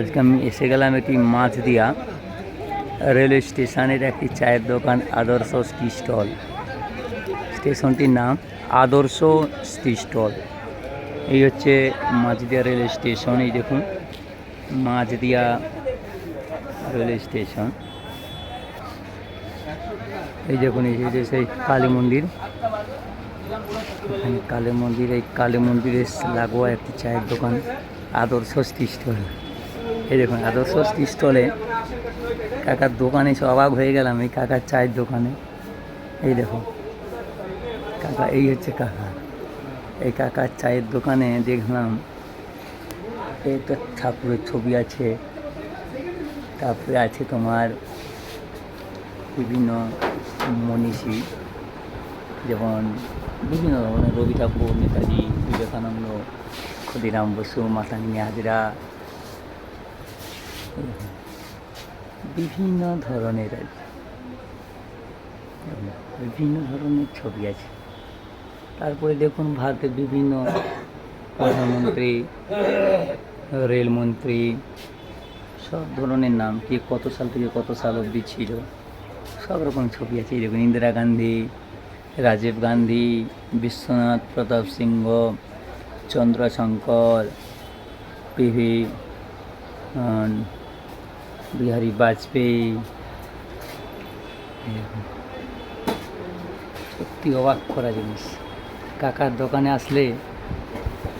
আজকে আমি এসে গেলাম একটি মাছদিয়া রেলওয়ে স্টেশনের একটি চায়ের দোকান আদর্শ টি স্টল। স্টেশনটির নাম আদর্শ টি স্টল। এই হচ্ছে মাছদিয়া রেলওয়ে স্টেশন। এই দেখুন মাছদিয়া রেলওয়ে স্টেশন। এই দেখুন এই যে সেই কালী মন্দির, এখানে কালী মন্দির, এই কালী মন্দিরের লাগোয়া একটি চায়ের দোকান আদর্শ টি স্টল। এই দেখুন আদর্শ টি স্টলে কাকার দোকানে এসে অবাক হয়ে গেলাম। এই কাকার চায়ের দোকানে এই দেখুন কাকা, এই হচ্ছে কাকা। এই কাকার চায়ের দোকানে দেখলাম এই তো ঠাকুরের ছবি আছে, তারপরে আছে তোমার বিভিন্ন মনীষী, যেমন বিভিন্ন ধরনের রবি ঠাকুর, নেতাজি, বিবেকানন্দ, ক্ষুদিরাম বসু, মাতাঙ্গি হাজরা, বিভিন্ন ধরনের ছবি আছে। তারপরে দেখুন ভারতের বিভিন্ন প্রধানমন্ত্রী, রেলমন্ত্রী, সব ধরনের নাম, কে কত সাল থেকে কত সাল অবধি ছিল, সব রকম ছবি আছে। দেখুন ইন্দিরা গান্ধী, রাজীব গান্ধী, বিশ্বনাথ প্রতাপ সিংহ, চন্দ্রশঙ্কর, পিভি বিহারী বাজপেয়ী। সত্যি অবাক করা জিনিস। কাকার দোকানে আসলে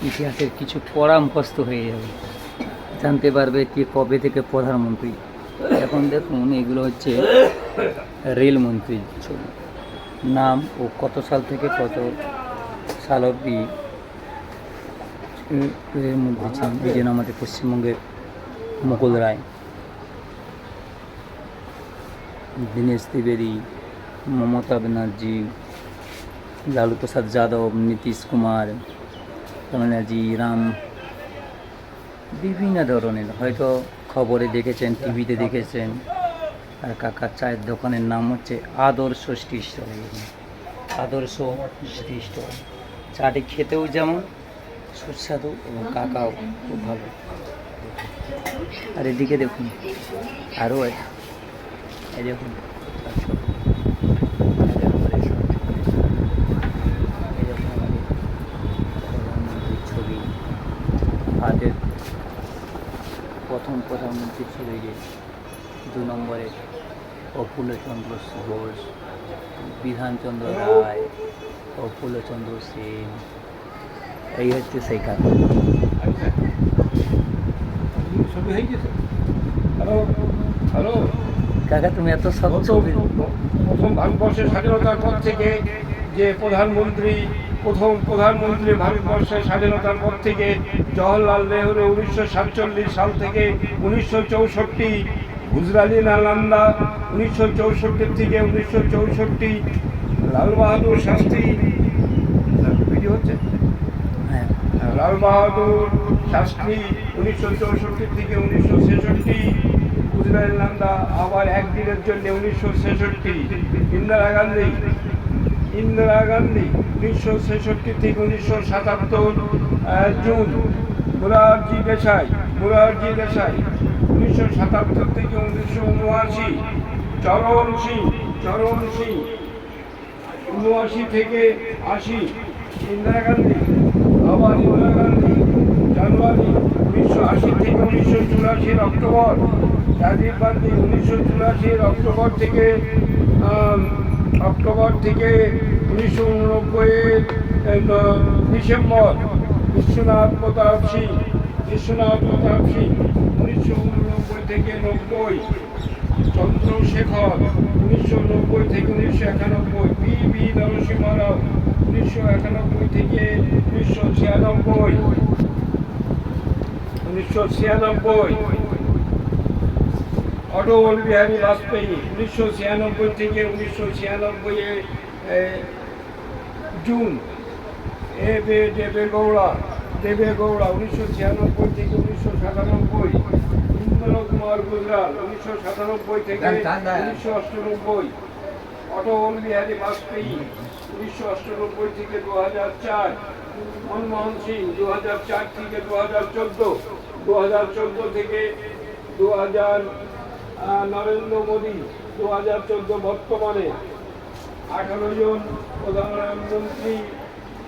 ইতিহাসের কিছু পড়া মুখস্থ হয়ে যাবে, জানতে পারবে কে কবে থেকে প্রধানমন্ত্রী। এখন দেখুন এগুলো হচ্ছে রেলমন্ত্রীর ছবি, নাম ও কত সাল থেকে কত সাল অবধি রেলমন্ত্রী ছিলেন। এই জন্য আমাদের পশ্চিমবঙ্গের মুকুল রায়, দীনেশ ত্রিবেদী, মমতা ব্যানার্জি, লালু প্রসাদ যাদব, নীতিশ কুমার, ব্যানার্জি, রাম, বিভিন্ন ধরনের হয়তো খবরে দেখেছেন, টিভিতে দেখেছেন। আর কাকার চায়ের দোকানের নাম হচ্ছে আদর্শ টি স্টল। আদর্শ টি স্টল। চাটি খেতেও যেমন সুস্বাদু এবং কাকাও খুব ভালো। আর এদিকে দেখুন আরও আছে, এই দেখুন ছবি। ভারতের প্রথম প্রধানমন্ত্রী ছিল যে 2 নম্বরে প্রফুল্লচন্দ্র ঘোষ, বিধানচন্দ্র রায়, প্রফুল্লচন্দ্র সেন। এই হচ্ছে সেই কাকা। হ্যালো কাকা তুমি এত সব ছবি। প্রথম ভারতবর্ষের স্বাধীনতার পর থেকে যে প্রধানমন্ত্রী ভারতবর্ষের স্বাধীনতার পর থেকে জওহরলাল নেহরু 1947 সাল থেকে 1964, গুজরালি নালন্দা 1964 থেকে 1964, লাল বাহাদুর শাস্ত্রী, ভিডিও হচ্ছে, লাল বাহাদুর শাস্ত্রী 1964 থেকে 1966, গুজরালি নালন্দা আবার একদিনের জন্য 1966, ইন্দিরা গান্ধী 1966 থেকে 1977 জুন, মোরারজি দেশাই 1977 থেকে 1979, চরণ সিং 79 থেকে 80, ইন্দিরা গান্ধী জানুয়ারি 1980 থেকে 1984 অক্টোবর, রাজীব গান্ধী 1984 অক্টোবর থেকে 1989 ডিসেম্বর, বিশ্বনাথ প্রতাপ সিং 1989 থেকে 90, চন্দ্রশেখর 1990 থেকে 1991, পি.ভি. নরসিংহ রাও 1991 থেকে 1996, অটল বিহারী বাজপেয়ী 1996 থেকে 1996 জুন, দেবেগৌড়া 1996 থেকে 1997, ইন্দ্র কুমার গুজরাল 1997 থেকে 1998, অটল বিহারী বাজপেয়ী 1998 থেকে 2004, মনমোহন সিং 2004 থেকে 2014 থেকে 2000 নরেন্দ্র মোদী, 2014 বর্তমানে 18 জন প্রধানমন্ত্রী,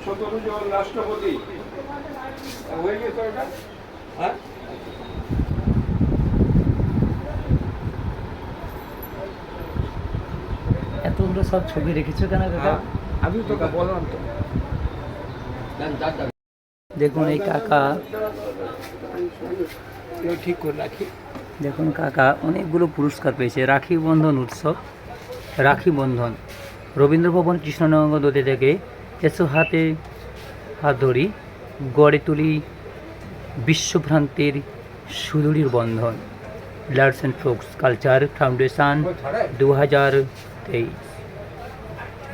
17 জন রাষ্ট্রপতি হয়ে গেছে ওটা। হ্যাঁ, এতগুলো সব ছবি রেখেছো কেন কাকা? আমি তোকে বললাম তো। দেখুন এই কাকা, ঠিক করে রাখি। দেখুন কাকা অনেকগুলো পুরস্কার পেয়েছে। রাখি বন্ধন উৎসব, রাখি বন্ধন, রবীন্দ্র ভবন কৃষ্ণনগর নদী থেকে এসো হাতে হাত ধরি গড়ে তুলি বিশ্বভ্রান্তির সুদূরীর বন্ধন, arts and folks culture foundation 2023।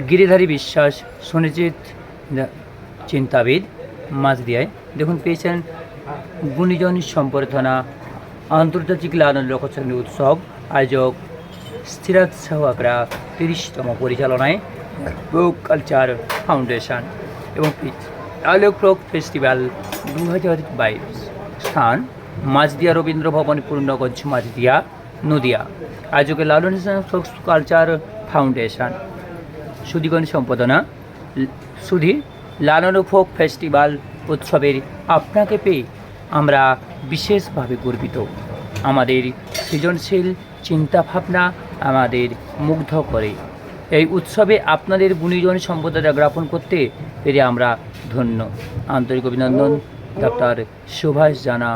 Giridhari Biswas, সুনিজিত চিন্তাবিদ, মাঝদিয়ায়। দেখুন পেয়েছেন গুণীজন সম্বর্ধনা, আন্তর্জাতিক লালন লোকসঙ্গীত উৎসব আয়োজক স্থিরাজ সাহাকরা 30তম পরিচালনায় ফোক কালচার ফাউন্ডেশন এবং আলোক ফোক ফেস্টিভ্যাল 2022। স্থান মাঝদিয়া রবীন্দ্র ভবন, পূর্ণগঞ্জ, মাঝদিয়া, নদিয়া। আয়োজকের লালন ফোক কালচার ফাউন্ডেশন। সুধীগণ সম্পাদনা সুধীর লালন ফোক ফেস্টিভ্যাল উৎসবের আপনাকে পেয়ে আমরা বিশেষভাবে গর্বিত। আমাদের সৃজনশীল চিন্তাভাবনা আমাদের মুগ্ধ করে। এই উৎসবে আপনাদের গুণীজন সম্পদতা জ্ঞাপন করতে পেরে আমরা ধন্য। আন্তরিক অভিনন্দন ডক্টর সুভাষ জানা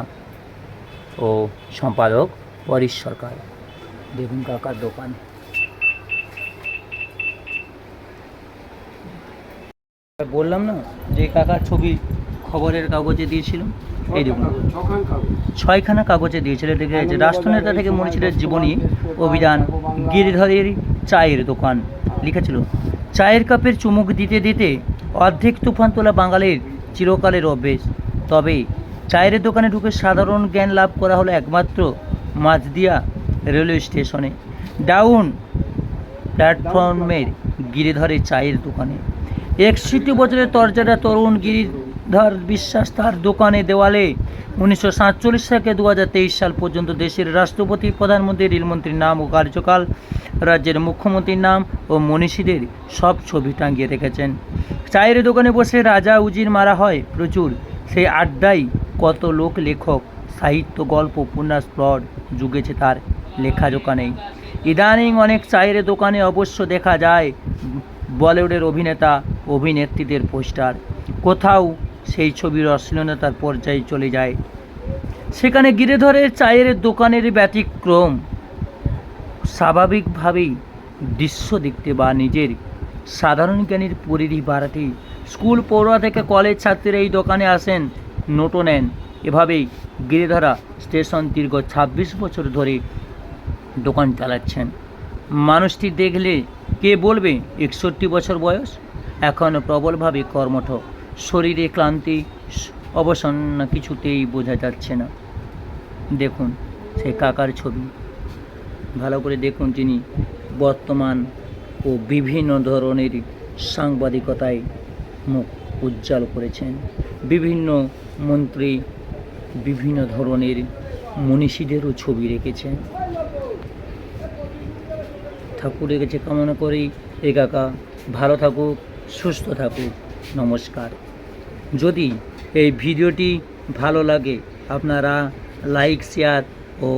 ও সম্পাদক পরিশ সরকার। দেখুন কাকার দোকান। বললাম না যে কাকার ছবি খবরের কাগজে দিয়েছিলাম, এই দেখুন 6খানা কাগজে দিয়েছিল। দেখে যাচ্ছে রাষ্ট্রনেতা থেকে মনীষীদের জীবনী, অভিযান, গিরিধরের চায়ের দোকান লিখেছিল। চায়ের কাপের চুমুক দিতে দিতে অর্ধেক তুফান তোলা বাঙালির চিরকালের অভ্যেস। তবে চায়ের দোকানে ঢুকে সাধারণ জ্ঞান লাভ করা হলো একমাত্র মাঝদিয়া রেলওয়ে স্টেশনে ডাউন প্ল্যাটফর্মের গিরিধরের চায়ের দোকানে। 61 বছরের তরজাদা তরুণ গিরিধর বিশ্বাস তার দোকানে দেওয়ালে 1947 থেকে 2023 সাল পর্যন্ত দেশের রাষ্ট্রপতি, প্রধানমন্ত্রী, রেলমন্ত্রীর নাম ও কার্যকাল, রাজ্যের মুখ্যমন্ত্রীর নাম ও মনীষীদের সব ছবি টাঙিয়ে রেখেছেন। চায়ের দোকানে বসে রাজা উজির মারা হয় প্রচুর। সেই আড্ডায় কত লোক, লেখক, সাহিত্য, গল্প, উপন্যাস, প্লট জুগেছে তার লেখাজোখা নেই। ইদানিং অনেক চায়ের দোকানে অবশ্য দেখা যায় বলিউডের অভিনেতা অভিনেত্রীদের পোস্টার। কোথাও সেই ছবির অশ্লীলতার পর্যায়ে চলে যায়। সেখানে গিরিধরের চায়ের দোকানের ব্যতিক্রম। স্বাভাবিকভাবেই দৃশ্য দেখতে বা নিজের সাধারণ জ্ঞানের পরিধি বাড়াতে স্কুল, পড়ুয়া থেকে কলেজ ছাত্রীরা এই দোকানে আসেন, নোটও নেন। এভাবেই গিরিধরা স্টেশন দীর্ঘ 26 বছর ধরে দোকান চালাচ্ছেন। মানুষটি দেখলে কে বলবে 61 বছর বয়স, এখনও প্রবলভাবে কর্মঠ। শরীরে ক্লান্তি, অবসন্ন কিছুতেই বোঝা যাচ্ছে না। দেখুন সেই কাকার ছবি, ভালো করে দেখুন। তিনি বর্তমান ও বিভিন্ন ধরনের সাংবাদিকতায় মুখ উজ্জ্বল করেছেন। বিভিন্ন মন্ত্রী, বিভিন্ন ধরনের মনীষীদেরও ছবি রেখেছেন। ঠাকুরের কাছে কামনা করি এই কাকা ভালো থাকুক, সুস্থ থাকুক। নমস্কার। যদি এই ভিডিওটি ভালো লাগে আপনারা লাইক, শেয়ার ও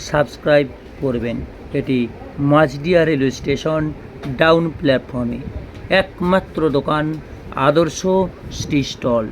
সাবস্ক্রাইব করবেন। এটি মাঝদিয়া রেলওয়ে স্টেশন ডাউন প্ল্যাটফর্মে একমাত্র দোকান, আদর্শ টি স্টল।